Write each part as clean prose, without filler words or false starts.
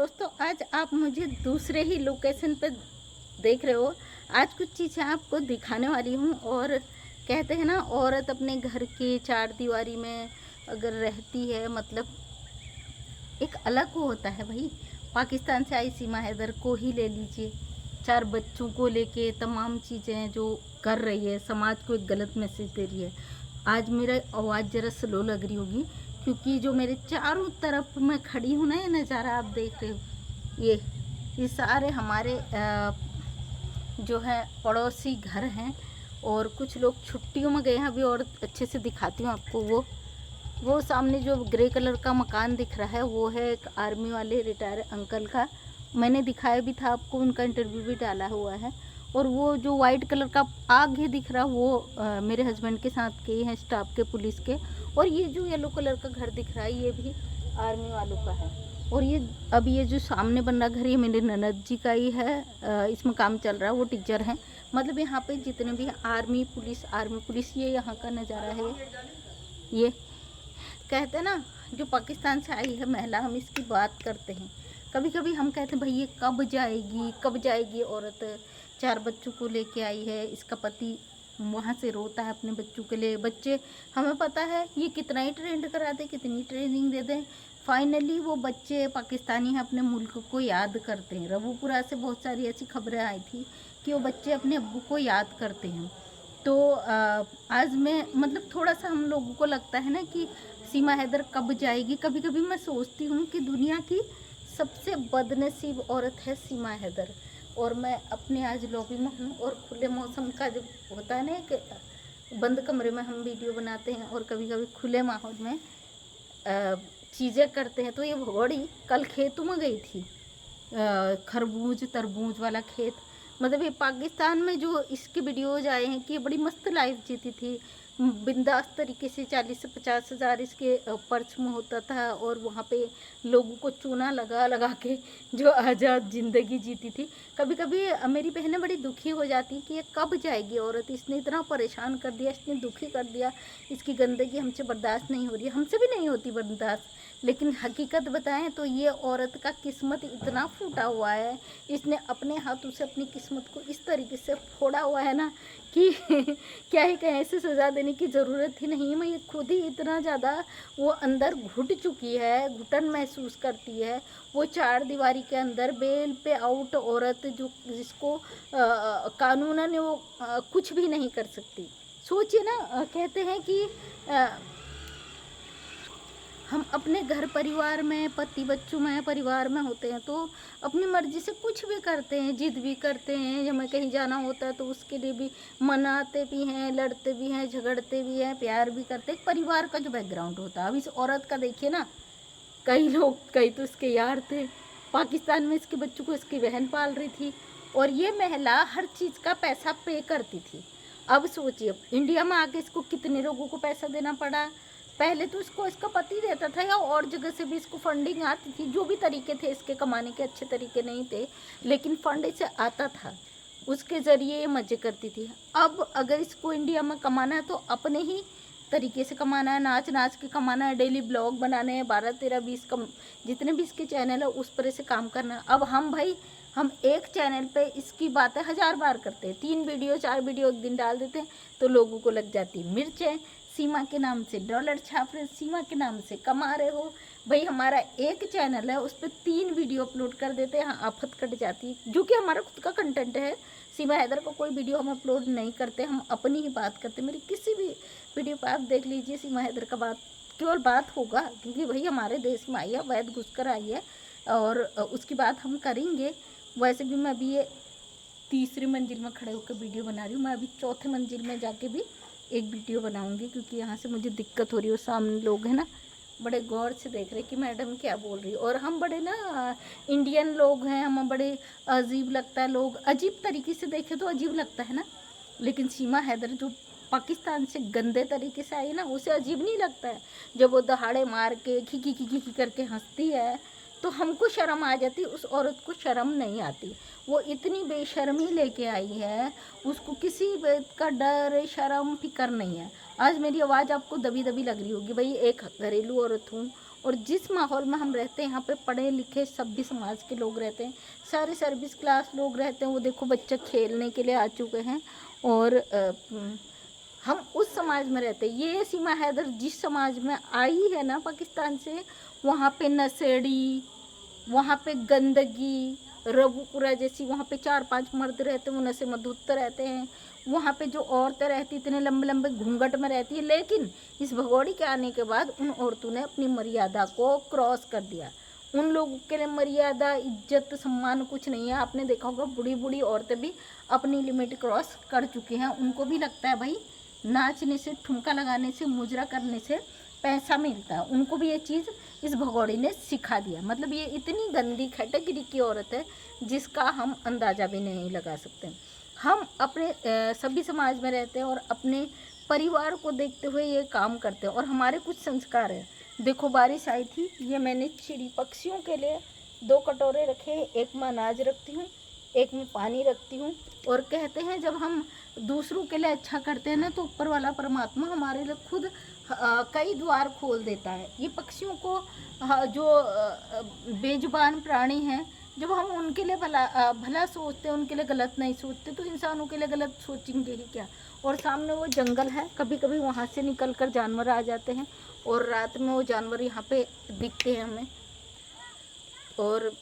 दोस्तों आज आप मुझे दूसरे ही लोकेशन पे देख रहे हो। आज कुछ चीज़ें आपको दिखाने वाली हूँ। और कहते हैं ना, औरत अपने घर के चार दीवारी में अगर रहती है मतलब एक अलग वो होता है भाई। पाकिस्तान से आई सीमा हैदर को ही ले लीजिए, चार बच्चों को लेके तमाम चीज़ें जो कर रही है, समाज को एक गलत मैसेज दे रही है। आज मेरा आवाज़ ज़रा स्लो लग रही होगी क्योंकि जो मेरे चारों तरफ मैं खड़ी हूँ ना, ये नज़ारा आप देख रहे हो, ये सारे हमारे जो है पड़ोसी घर हैं। और कुछ लोग छुट्टियों में गए हैं अभी, और अच्छे से दिखाती हूँ आपको। वो सामने जो ग्रे कलर का मकान दिख रहा है वो है एक आर्मी वाले रिटायर अंकल का। मैंने दिखाया भी था आपको, उनका इंटरव्यू भी डाला हुआ है। और वो जो वाइट कलर का आगे दिख रहा वो मेरे हस्बैंड के साथ के हैं, स्टाफ के, पुलिस के। और ये जो येलो कलर का घर दिख रहा है ये भी आर्मी वालों का है। और ये अभी ये जो सामने बन रहा घर ये मेरे ननद जी का ही है। इसमें काम चल रहा है, वो टीचर हैं। मतलब यहाँ पे जितने भी आर्मी पुलिस ये यहाँ का नज़ारा है। ये कहते हैं ना, जो पाकिस्तान से आई है महिला, हम इसकी बात करते हैं। कभी कभी हम कहते हैं भाई ये कब जाएगी औरत। चार बच्चों को लेके आई है, इसका पति वहाँ से रोता है अपने बच्चों के लिए। बच्चे, हमें पता है ये कितना ही ट्रेंड करा दे, कितनी ट्रेनिंग दे दें, फाइनली वो बच्चे पाकिस्तानी हैं, अपने मुल्क को याद करते हैं। रबूपुरा से बहुत सारी ऐसी खबरें आई थी कि वो बच्चे अपने अब्बू को याद करते हैं। तो आज मैं मतलब थोड़ा सा हम लोगों को लगता है ना कि सीमा हैदर कब जाएगी। कभी कभी मैं सोचती हूँ कि दुनिया की सबसे बदनसीब औरत है सीमा हैदर। और मैं अपने आज लॉबी में हूँ और खुले मौसम का जो होता है ना कि बंद कमरे में हम वीडियो बनाते हैं और कभी कभी खुले माहौल में चीज़ें करते हैं। तो ये घोड़ी कल खेतों में गई थी, खरबूज तरबूज वाला खेत। मतलब ये पाकिस्तान में जो इसके वीडियोज आए हैं कि ये बड़ी मस्त लाइफ जीती थी, बिंदास तरीके से। 40 से 50 हज़ार इसके पर्च में होता था और वहाँ पे लोगों को चूना लगा लगा के जो आज़ाद ज़िंदगी जीती थी। कभी कभी मेरी बहनें बड़ी दुखी हो जाती कि ये कब जाएगी औरत, इसने इतना परेशान कर दिया, इसने दुखी कर दिया, इसकी गंदगी हमसे बर्दाश्त नहीं हो रही है। हमसे भी नहीं होती बर्दाश्त। लेकिन हकीकत बताएं तो ये औरत का किस्मत इतना फूटा हुआ है, इसने अपने हाथों से अपनी किस्मत को इस तरीके से फोड़ा हुआ है ना कि क्या ही कहें, ऐसे सज़ा देने की ज़रूरत ही नहीं। मैं ये खुद ही इतना ज़्यादा वो अंदर घुट चुकी है, घुटन महसूस करती है। वो चार दीवारी के अंदर बेल पे आउट औरत जो जिसको कानूनन वो कुछ भी नहीं कर सकती। सोचिए ना, कहते हैं कि हम अपने घर परिवार में, पति बच्चों में, परिवार में होते हैं तो अपनी मर्जी से कुछ भी करते हैं, जिद भी करते हैं। जब हमें कहीं जाना होता है तो उसके लिए भी मनाते भी हैं, लड़ते भी हैं, झगड़ते भी हैं, प्यार भी करते हैं। परिवार का जो बैकग्राउंड होता है, अब इस औरत का देखिए ना, कई तो इसके यार थे पाकिस्तान में, इसके बच्चों को इसकी बहन पाल रही थी और ये महिला हर चीज़ का पैसा पे करती थी। अब सोचिए इंडिया में आके इसको कितने लोगों को पैसा देना पड़ा। पहले तो इसको इसका पति देता था या और जगह से भी इसको फंडिंग आती थी। जो भी तरीके थे इसके कमाने के, अच्छे तरीके नहीं थे लेकिन फंड इसे आता था, उसके ज़रिए ये मज़े करती थी। अब अगर इसको इंडिया में कमाना है तो अपने ही तरीके से कमाना है, नाच नाच के कमाना है, डेली ब्लॉग बनाने हैं, 12 13 20 कम जितने भी इसके चैनल है उस पर से काम करना है। अब हम भाई हम एक चैनल पे इसकी बातें 1000 बार करते हैं, 3 वीडियो 4 वीडियो एक दिन डाल देते हैं तो लोगों को लग जाती मिर्चें। सीमा के नाम से डॉलर छाप रहे, सीमा के नाम से कमा रहे हो। भाई हमारा एक चैनल है उस पर 3 वीडियो अपलोड कर देते हैं, आफत कट जाती है, जो कि हमारा खुद का कंटेंट है। सीमा हैदर का कोई वीडियो हम अपलोड नहीं करते, हम अपनी ही बात करते। मेरी किसी भी वीडियो पर आप देख लीजिए, सीमा हैदर का बात केवल बात होगा क्योंकि भाई हमारे देश में आई है, वैध घुस कर आई है और उसकी बात हम करेंगे। वैसे भी मैं अभी ये तीसरी मंजिल में खड़े होकर वीडियो बना रही हूँ, मैं अभी चौथे मंजिल में जाके भी एक वीडियो बनाऊंगी क्योंकि यहाँ से मुझे दिक्कत हो रही है। और सामने लोग हैं ना बड़े गौर से देख रहे कि मैडम क्या बोल रही है। और हम बड़े ना इंडियन लोग हैं, हमें बड़े अजीब लगता है, लोग अजीब तरीके से देखे तो अजीब लगता है ना। लेकिन सीमा हैदर जो पाकिस्तान से गंदे तरीके से आई ना, उसे अजीब नहीं लगता है। जब वो दहाड़े मार के खी करके हंसती है तो हमको शर्म आ जाती, उस औरत को शर्म नहीं आती। वो इतनी बेशर्मी लेके आई है, उसको किसी बात का डर शर्म फिक्र नहीं है। आज मेरी आवाज़ आपको दबी दबी लग रही होगी, भाई एक घरेलू औरत हूँ और जिस माहौल में हम रहते हैं यहाँ पे पढ़े लिखे सभ्य समाज के लोग रहते हैं, सारे सर्विस क्लास लोग रहते हैं। वो देखो बच्चे खेलने के लिए आ चुके हैं और हम उस समाज में रहते हैं। ये सीमा हैदर जिस समाज में आई है ना पाकिस्तान से, वहाँ पे नशेड़ी, वहाँ पे गंदगी, रबूपुरा जैसी वहाँ पे 4-5 मर्द रहते हैं, वो नशे में धुत रहते हैं। वहाँ पे जो औरतें रहती इतने लंबे लंबे घूंघट में रहती है, लेकिन इस भगोड़ी के आने के बाद उन औरतों ने अपनी मर्यादा को क्रॉस कर दिया। उन लोगों के लिए मर्यादा, इज्जत, सम्मान कुछ नहीं है। आपने देखा होगा बूढ़ी बूढ़ी औरतें भी अपनी लिमिट क्रॉस कर चुकी हैं। उनको भी लगता है भाई नाचने से, ठुमका लगाने से, मुजरा करने से पैसा मिलता है। उनको भी ये चीज़ इस भगोड़ी ने सिखा दिया। मतलब ये इतनी गंदी कैटेगरी की औरत है जिसका हम अंदाज़ा भी नहीं लगा सकते। हम अपने सभी समाज में रहते हैं और अपने परिवार को देखते हुए ये काम करते हैं और हमारे कुछ संस्कार हैं। देखो बारिश आई थी, ये मैंने चिड़ी पक्षियों के लिए 2 कटोरे रखे, एक में अनाज रखती हूँ, एक में पानी रखती हूँ। और कहते हैं जब हम दूसरों के लिए अच्छा करते हैं ना तो ऊपर वाला परमात्मा हमारे लिए खुद कई द्वार खोल देता है। ये पक्षियों को जो बेजुबान प्राणी हैं, जब हम उनके लिए भला सोचते हैं, उनके लिए गलत नहीं सोचते, तो इंसानों के लिए गलत सोचेंगे ही क्या। और सामने वो जंगल है, कभी कभी वहाँ से निकल कर जानवर आ जाते हैं और रात में वो जानवर यहाँ पे दिखते हैं हमें। और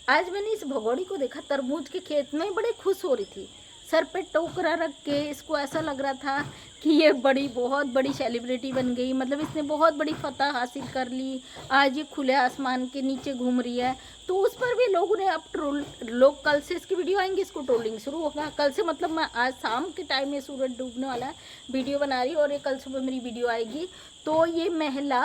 आज मैंने इस भगोड़ी को देखा तरबूज के खेत में, बड़े खुश हो रही थी, सर पे टोकरा रख के। इसको ऐसा लग रहा था कि ये बहुत बड़ी सेलिब्रिटी बन गई, मतलब इसने बहुत बड़ी फतह हासिल कर ली। आज ये खुले आसमान के नीचे घूम रही है। तो उस पर भी लोगों ने अब लोग कल से इसकी वीडियो आएंगी, इसको ट्रोलिंग शुरू होगा। कल से मतलब मैं आज शाम के टाइम में सूरज डूबने वाला है, वीडियो बना रही और ये कल सुबह मेरी वीडियो आएगी। तो ये महिला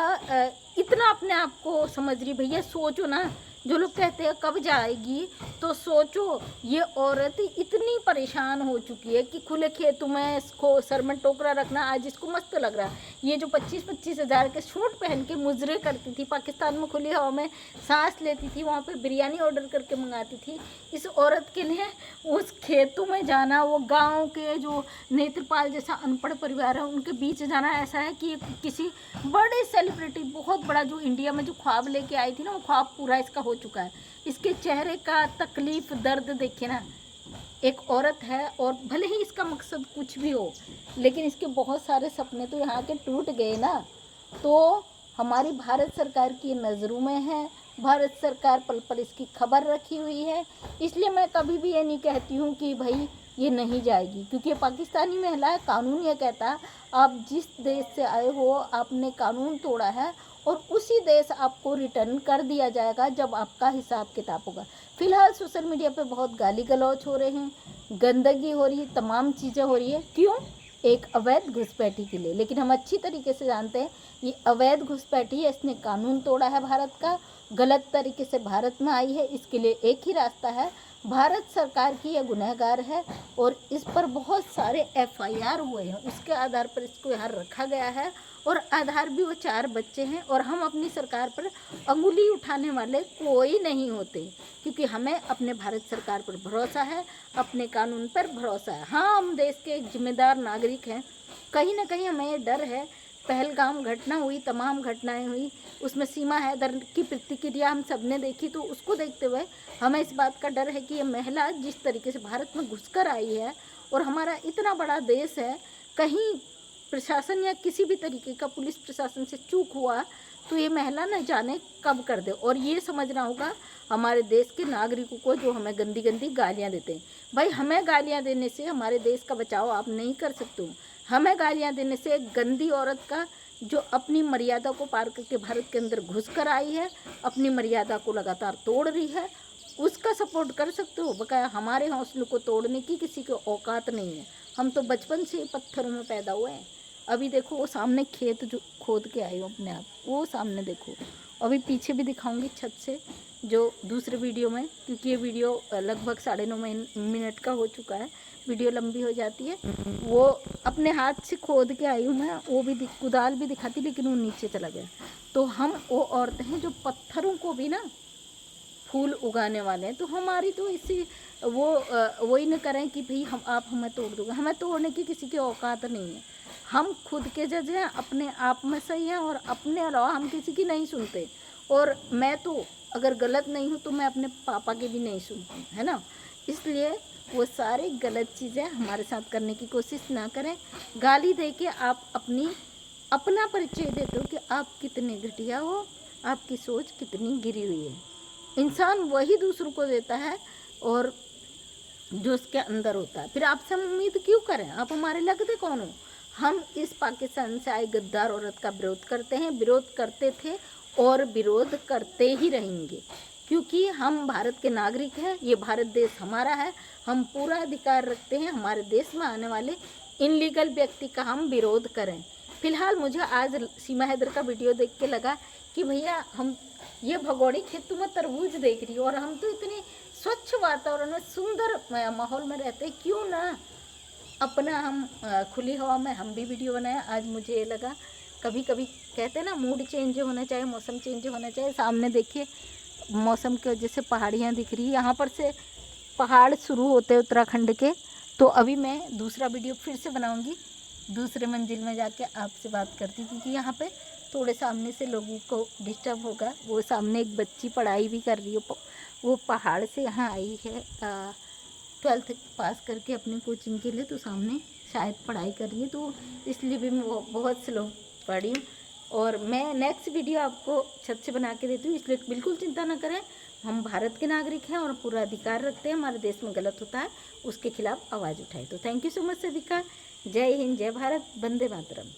इतना अपने आप को समझ रही, भैया सोचो ना, जो लोग कहते हैं कब जाएगी, तो सोचो ये औरत इतनी परेशान हो चुकी है कि खुले खेतों में इसको सर में टोकरा रखना आज इसको मस्त लग रहा है। ये जो 25-25 हज़ार के सूट पहन के मुजरे करती थी, पाकिस्तान में खुली हवा में सांस लेती थी, वहाँ पे बिरयानी ऑर्डर करके मंगाती थी, इस औरत के लिए उस खेतों में जाना, वो गाँव के जो नेत्रपाल जैसा अनपढ़ परिवार है उनके बीच जाना, ऐसा है कि किसी बड़े सेलिब्रिटी, बहुत बड़ा जो इंडिया में जो ख्वाब लेके आई थी ना, वो ख्वाब पूरा इसका हो चुका है। इसके चेहरे का तकलीफ, दर्द देखिए ना। एक औरत है और भले ही इसका मकसद कुछ भी हो, लेकिन इसके बहुत सारे सपने तो यहाँ के टूट गए ना। तो हमारी भारत सरकार की नज़रों में है, भारत सरकार पल पल इसकी खबर रखी हुई है। इसलिए मैं कभी भी ये नहीं कहती हूँ कि भाई ये नहीं जाएगी, क्योंकि ये पाकिस्तानी महिला है। कानून ये कहता है आप जिस देश से आए हो आपने कानून तोड़ा है और उसी देश आपको रिटर्न कर दिया जाएगा जब आपका हिसाब किताब होगा। फिलहाल सोशल मीडिया पे बहुत गाली गलौच हो रहे हैं, गंदगी हो रही है, तमाम चीज़ें हो रही है। क्यों? एक अवैध घुसपैठी के लिए। लेकिन हम अच्छी तरीके से जानते हैं ये अवैध घुसपैठी है, इसने कानून तोड़ा है भारत का, गलत तरीके से भारत में आई है। इसके लिए एक ही रास्ता है, भारत सरकार की यह गुनहगार है और इस पर बहुत सारे FIR हुए हैं, उसके आधार पर इसको यहाँ रखा गया है। और आधार भी वो 4 बच्चे हैं। और हम अपनी सरकार पर अंगुली उठाने वाले कोई नहीं होते, क्योंकि हमें अपने भारत सरकार पर भरोसा है, अपने कानून पर भरोसा है। हाँ, हम देश के एक जिम्मेदार नागरिक हैं। कहीं ना कहीं हमें ये डर है, पहलगाम घटना हुई, तमाम घटनाएं हुई, उसमें सीमा हैदर की प्रतिक्रिया हम सब ने देखी। तो उसको देखते हुए हमें इस बात का डर है कि ये महिला जिस तरीके से भारत में घुसकर आई है और हमारा इतना बड़ा देश है, कहीं प्रशासन या किसी भी तरीके का पुलिस प्रशासन से चूक हुआ तो ये महिला न जाने कब कर दे। और ये समझना होगा हमारे देश के नागरिकों को जो हमें गंदी गंदी गालियाँ देते हैं। भाई हमें गालियाँ देने से हमारे देश का बचाव आप नहीं कर सकते हो। हमें गालियाँ देने से एक गंदी औरत का जो अपनी मर्यादा को पार करके भारत के अंदर घुस कर आई है, अपनी मर्यादा को लगातार तोड़ रही है, उसका सपोर्ट कर सकते हो। बकाया हमारे हौसलों को तोड़ने की किसी को औकात नहीं है। हम तो बचपन से पत्थरों में पैदा हुए हैं। अभी देखो वो सामने खेत जो खोद के आई हो अपने आप, वो सामने देखो। अभी पीछे भी दिखाऊंगी छत से, जो दूसरे वीडियो में, क्योंकि ये वीडियो लगभग 9.5 मिनट का हो चुका है, वीडियो लंबी हो जाती है। वो अपने हाथ से खोद के आई हूँ मैं, वो भी कुदाल भी दिखाती, लेकिन वो नीचे चला गया। तो हम वो औरतें हैं जो पत्थरों को भी ना फूल उगाने वाले हैं। तो हमारी तो इसी वही न करें कि भाई आप हमें तोड़ दोगे, हमें तोड़ने की किसी की औकात नहीं है। हम खुद के जज हैं, अपने आप में सही हैं और अपने अलावा हम किसी की नहीं सुनते। और मैं तो अगर गलत नहीं हूँ तो मैं अपने पापा की भी नहीं सुनती हूँ, है ना। इसलिए वो सारी गलत चीज़ें हमारे साथ करने की कोशिश ना करें। गाली दे के आप अपना परिचय देते हो कि आप कितने घटिया हो, आपकी सोच कितनी गिरी हुई है। इंसान वही दूसरों को देता है और जो उसके अंदर होता है। फिर आपसे हम उम्मीद क्यों करें, आप हमारे लगते कौन हो। हम इस पाकिस्तान से आई गद्दार औरत का विरोध करते हैं, विरोध करते थे और विरोध करते ही रहेंगे, क्योंकि हम भारत के नागरिक हैं। ये भारत देश हमारा है, हम पूरा अधिकार रखते हैं हमारे देश में आने वाले इनलीगल व्यक्ति का हम विरोध करें। फिलहाल मुझे आज सीमा हैदर का वीडियो देख के लगा कि भैया हम ये भगोड़ी खेतों में तरबूज देख रही हो और हम तो इतने स्वच्छ वातावरण में सुंदर माहौल में रहते, क्यों ना अपना हम खुली हवा में हम भी वीडियो बनाए। आज मुझे ये लगा, कभी कभी कहते हैं ना मूड चेंज होना चाहिए, मौसम चेंज होना चाहिए। सामने देखिए मौसम की वजह से पहाड़ियाँ दिख रही है, यहाँ पर से पहाड़ शुरू होते हैं उत्तराखंड के। तो अभी मैं दूसरा वीडियो फिर से बनाऊंगी, दूसरे मंजिल में जाके आपसे बात करती, क्योंकि यहाँ पे थोड़े सामने से लोगों को डिस्टर्ब होगा। वो सामने एक बच्ची पढ़ाई भी कर रही है, वो पहाड़ से यहाँ आई है 12th पास करके अपनी कोचिंग के लिए, तो सामने शायद पढ़ाई कर रही है, तो इसलिए भी मैं बहुत स्लो पढ़ी हूँ। और मैं नेक्स्ट वीडियो आपको छत से बना के देती हूँ, इसलिए बिल्कुल चिंता ना करें। हम भारत के नागरिक हैं और पूरा अधिकार रखते हैं, हमारे देश में गलत होता है उसके खिलाफ आवाज़ उठाए। तो थैंक यू सो मच सभी का। जय हिंद, जय भारत, वंदे मातरम।